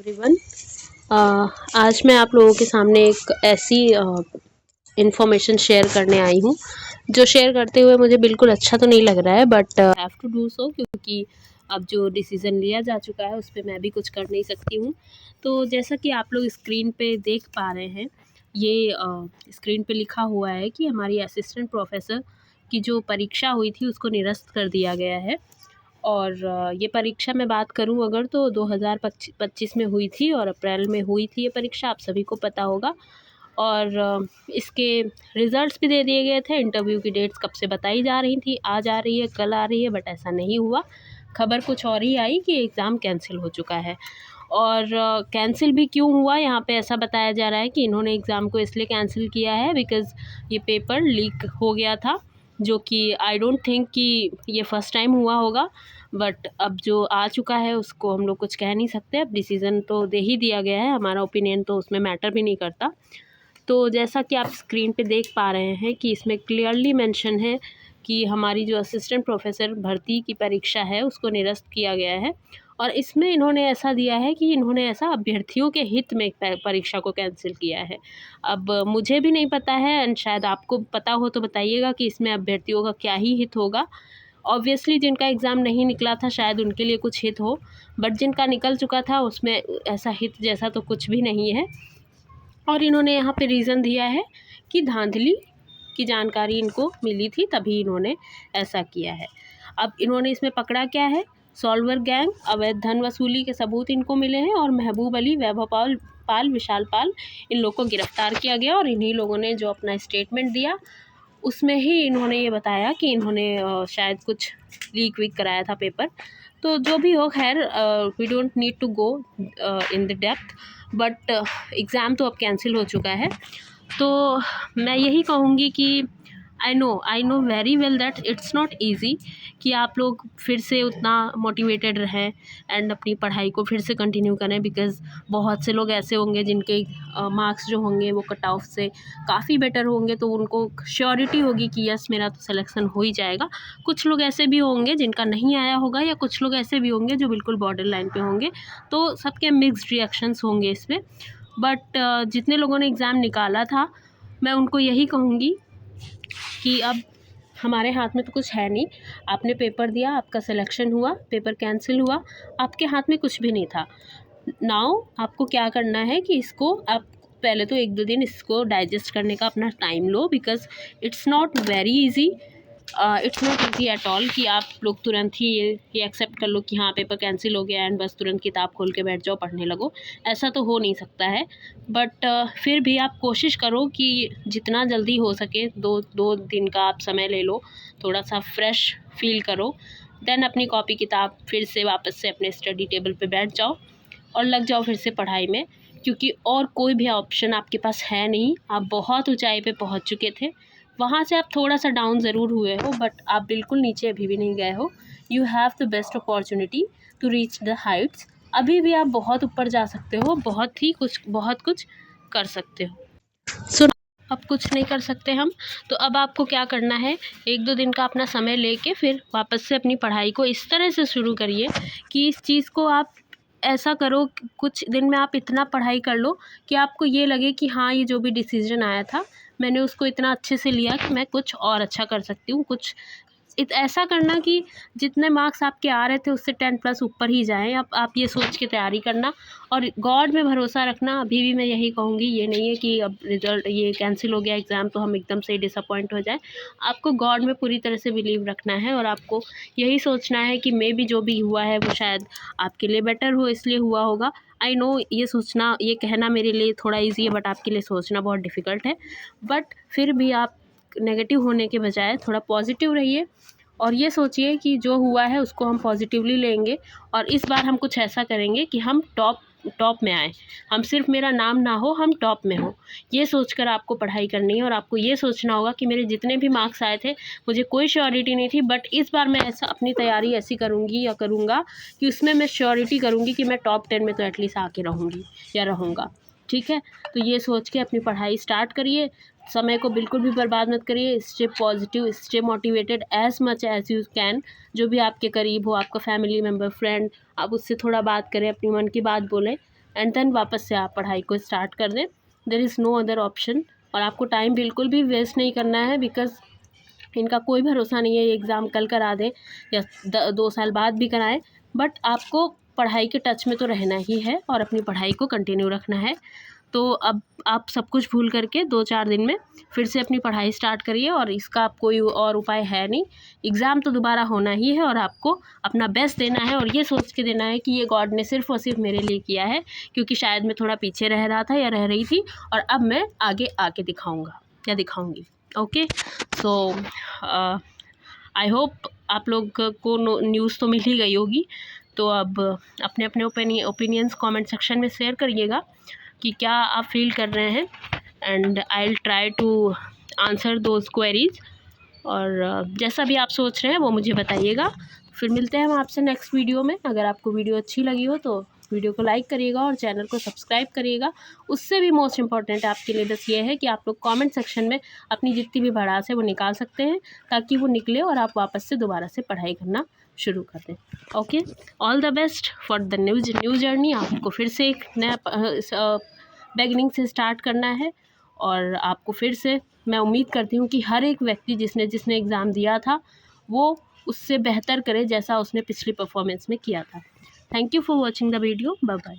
Everyone. आज मैं आप लोगों के सामने एक ऐसी इंफॉर्मेशन शेयर करने आई हूँ जो शेयर करते हुए मुझे बिल्कुल अच्छा तो नहीं लग रहा है, but have to do so, क्योंकि अब जो डिसीज़न लिया जा चुका है उस पर मैं भी कुछ कर नहीं सकती हूँ। तो जैसा कि आप लोग स्क्रीन पे देख पा रहे हैं, ये स्क्रीन पे लिखा हुआ है कि हमारी असिस्टेंट प्रोफेसर की जो परीक्षा हुई थी उसको निरस्त कर दिया गया है। और ये परीक्षा मैं बात करूँ अगर तो 2025 में हुई थी और अप्रैल में हुई थी ये परीक्षा, आप सभी को पता होगा। और इसके रिज़ल्ट्स भी दे दिए गए थे। इंटरव्यू की डेट्स कब से बताई जा रही थी, आज आ रही है, कल आ रही है, बट ऐसा नहीं हुआ। खबर कुछ और ही आई कि एग्ज़ाम कैंसिल हो चुका है। और कैंसिल भी क्यों हुआ, यहाँ पे ऐसा बताया जा रहा है कि इन्होंने एग्ज़ाम को इसलिए कैंसिल किया है बिकॉज़ ये पेपर लीक हो गया था, जो कि आई डोंट थिंक कि ये फ़र्स्ट टाइम हुआ होगा। बट अब जो आ चुका है उसको हम लोग कुछ कह नहीं सकते। अब डिसीज़न तो दे ही दिया गया है, हमारा ओपिनियन तो उसमें मैटर भी नहीं करता। तो जैसा कि आप स्क्रीन पे देख पा रहे हैं कि इसमें क्लियरली मेंशन है कि हमारी जो असिस्टेंट प्रोफेसर भर्ती की परीक्षा है उसको निरस्त किया गया है। और इसमें इन्होंने ऐसा दिया है कि इन्होंने ऐसा अभ्यर्थियों के हित में परीक्षा को कैंसिल किया है। अब मुझे भी नहीं पता है, एंड शायद आपको पता हो तो बताइएगा कि इसमें अभ्यर्थियों का क्या ही हित होगा। ऑब्वियसली जिनका एग्ज़ाम नहीं निकला था शायद उनके लिए कुछ हित हो, बट जिनका निकल चुका था उसमें ऐसा हित जैसा तो कुछ भी नहीं है। और इन्होंने यहाँ पे रीज़न दिया है कि धांधली की जानकारी इनको मिली थी, तभी इन्होंने ऐसा किया है। अब इन्होंने इसमें पकड़ा क्या है, सॉल्वर गैंग, अवैध धन वसूली के सबूत इनको मिले हैं, और महबूब अली, वैभव पाल, विशाल पाल, इन लोगों को गिरफ्तार किया गया। और इन्हीं लोगों ने जो अपना स्टेटमेंट दिया उसमें ही इन्होंने ये बताया कि इन्होंने शायद कुछ लीक वीक कराया था पेपर। तो जो भी हो, खैर we don't need to go in the depth, but exam तो अब कैंसिल हो चुका है। तो मैं यही कहूँगी कि I know very well that it's not easy कि आप लोग फिर से उतना मोटिवेटेड रहें एंड अपनी पढ़ाई को फिर से कंटिन्यू करें, बिकॉज़ बहुत से लोग ऐसे होंगे जिनके मार्क्स जो होंगे वो कट ऑफ से काफ़ी बेटर होंगे, तो उनको श्योरिटी होगी कि यस मेरा तो सिलेक्शन हो ही जाएगा। कुछ लोग ऐसे भी होंगे जिनका नहीं आया होगा, या कुछ लोग ऐसे भी होंगे जो बिल्कुल बॉर्डर लाइन पे होंगे। तो सबके मिक्स्ड रिएक्शंस होंगे इसमें। बट जितने लोगों ने एग्ज़ाम निकाला था, मैं उनको यही कहूँगी कि अब हमारे हाथ में तो कुछ है नहीं। आपने पेपर दिया, आपका सिलेक्शन हुआ, पेपर कैंसिल हुआ, आपके हाथ में कुछ भी नहीं था। नाउ आपको क्या करना है कि इसको आप पहले तो 1-2 दिन इसको डाइजेस्ट करने का अपना time low, because it's not very easy. It's not easy at all कि आप लोग तुरंत ही ये एक्सेप्ट कर लो कि हाँ पेपर कैंसिल हो गया एंड बस तुरंत किताब खोल के बैठ जाओ, पढ़ने लगो। ऐसा तो हो नहीं सकता है। बट फिर भी आप कोशिश करो कि जितना जल्दी हो सके 2 दिन का आप समय ले लो, थोड़ा सा फ्रेश फील करो, देन अपनी कॉपी किताब फिर से वापस से अपने स्टडी टेबल पे बैठ जाओ और लग जाओ फिर से पढ़ाई में, क्योंकि और कोई भी ऑप्शन आपके पास है नहीं। आप बहुत ऊंचाई पे पहुंच चुके थे, वहाँ से आप थोड़ा सा डाउन ज़रूर हुए हो, बट आप बिल्कुल नीचे अभी भी नहीं गए हो। You have the best opportunity to reach the heights. अभी भी आप बहुत ऊपर जा सकते हो, बहुत कुछ कर सकते हो। सो अब कुछ नहीं कर सकते हम, तो अब आपको क्या करना है, 1-2 दिन का अपना समय लेके फिर वापस से अपनी पढ़ाई को इस तरह से शुरू करिए कि इस चीज़ को आप ऐसा करो कि कुछ दिन में आप इतना पढ़ाई कर लो कि आपको ये लगे कि हाँ ये जो भी डिसीजन आया था मैंने उसको इतना अच्छे से लिया कि मैं कुछ और अच्छा कर सकती हूँ। कुछ ऐसा करना कि जितने मार्क्स आपके आ रहे थे उससे 10+ ऊपर ही जाएँ। आप ये सोच के तैयारी करना और गॉड में भरोसा रखना। अभी भी मैं यही कहूँगी, ये नहीं है कि अब रिज़ल्ट ये कैंसिल हो गया एग्ज़ाम तो हम एकदम से डिसअपॉइंट हो जाएँ। आपको गॉड में पूरी तरह से बिलीव रखना है और आपको यही सोचना है कि मे बी जो भी हुआ है वो शायद आपके लिए बेटर हो, इसलिए हुआ होगा। आई नो ये सोचना, ये कहना मेरे लिए थोड़ा ईज़ी है, बट आपके लिए सोचना बहुत डिफ़िकल्ट है। बट फिर भी आप नेगेटिव होने के बजाय थोड़ा पॉजिटिव रहिए और ये सोचिए कि जो हुआ है उसको हम पॉजिटिवली लेंगे और इस बार हम कुछ ऐसा करेंगे कि हम टॉप में आए। हम सिर्फ मेरा नाम ना हो, हम टॉप में हो, ये सोचकर आपको पढ़ाई करनी है। और आपको ये सोचना होगा कि मेरे जितने भी मार्क्स आए थे मुझे कोई श्योरिटी नहीं थी, बट इस बार मैं ऐसा अपनी तैयारी ऐसी करूँगी या करूँगा कि उसमें मैं श्योरिटी करूँगी कि मैं टॉप 10 में तो एटलीस्ट आके रहूँगी या रहूँगा। ठीक है, तो ये सोच के अपनी पढ़ाई स्टार्ट करिए। समय को बिल्कुल भी बर्बाद मत करिए। Stay positive, stay motivated as much as you can. जो भी आपके करीब हो, आपका फैमिली मेम्बर, फ्रेंड, आप उससे थोड़ा बात करें, अपनी मन की बात बोलें। एंड देन वापस से आप पढ़ाई को स्टार्ट कर दें। There is no other option. और आपको टाइम बिल्कुल भी वेस्ट नहीं करना है, बिकॉज़ इनका कोई भरोसा नहीं है ये एग्ज़ाम कल करा दें या 2 साल बाद भी कराएं। बट आपको पढ़ाई के टच में तो रहना ही है और अपनी पढ़ाई को कंटिन्यू रखना है। तो अब आप सब कुछ भूल करके 2-4 दिन में फिर से अपनी पढ़ाई स्टार्ट करिए, और इसका कोई और उपाय है नहीं। एग्ज़ाम तो दोबारा होना ही है और आपको अपना बेस्ट देना है, और ये सोच के देना है कि ये गॉड ने सिर्फ़ और सिर्फ मेरे लिए किया है, क्योंकि शायद मैं थोड़ा पीछे रह रहा था या रह रही थी, और अब मैं आगे आके दिखाऊँगा या दिखाऊँगी। ओके, सो आई होप आप लोग को न्यूज़ तो मिल ही गई होगी। तो अब अपने अपने ओपिनियंस कमेंट सेक्शन में शेयर करिएगा कि क्या आप फील कर रहे हैं, and I will try to answer those queries. और जैसा भी आप सोच रहे हैं वो मुझे बताइएगा। फिर मिलते हैं हम आपसे नेक्स्ट वीडियो में। अगर आपको वीडियो अच्छी लगी हो तो वीडियो को लाइक करिएगा और चैनल को सब्सक्राइब करिएगा। उससे भी मोस्ट इम्पॉर्टेंट आपके लिए बस ये है कि आप लोग कमेंट सेक्शन में अपनी जितनी भी भड़ास है वो निकाल सकते हैं, ताकि वो निकले और आप वापस से दोबारा से पढ़ाई करना शुरू कर दें। Okay, all the best for the new journey. आपको फिर से एक नया बिगिनिंग से स्टार्ट करना है, और आपको फिर से मैं उम्मीद करती हूँ कि हर एक व्यक्ति जिसने एग्ज़ाम दिया था वो उससे बेहतर करे जैसा उसने पिछली परफॉर्मेंस में किया था। Thank you for watching the video. Bye bye.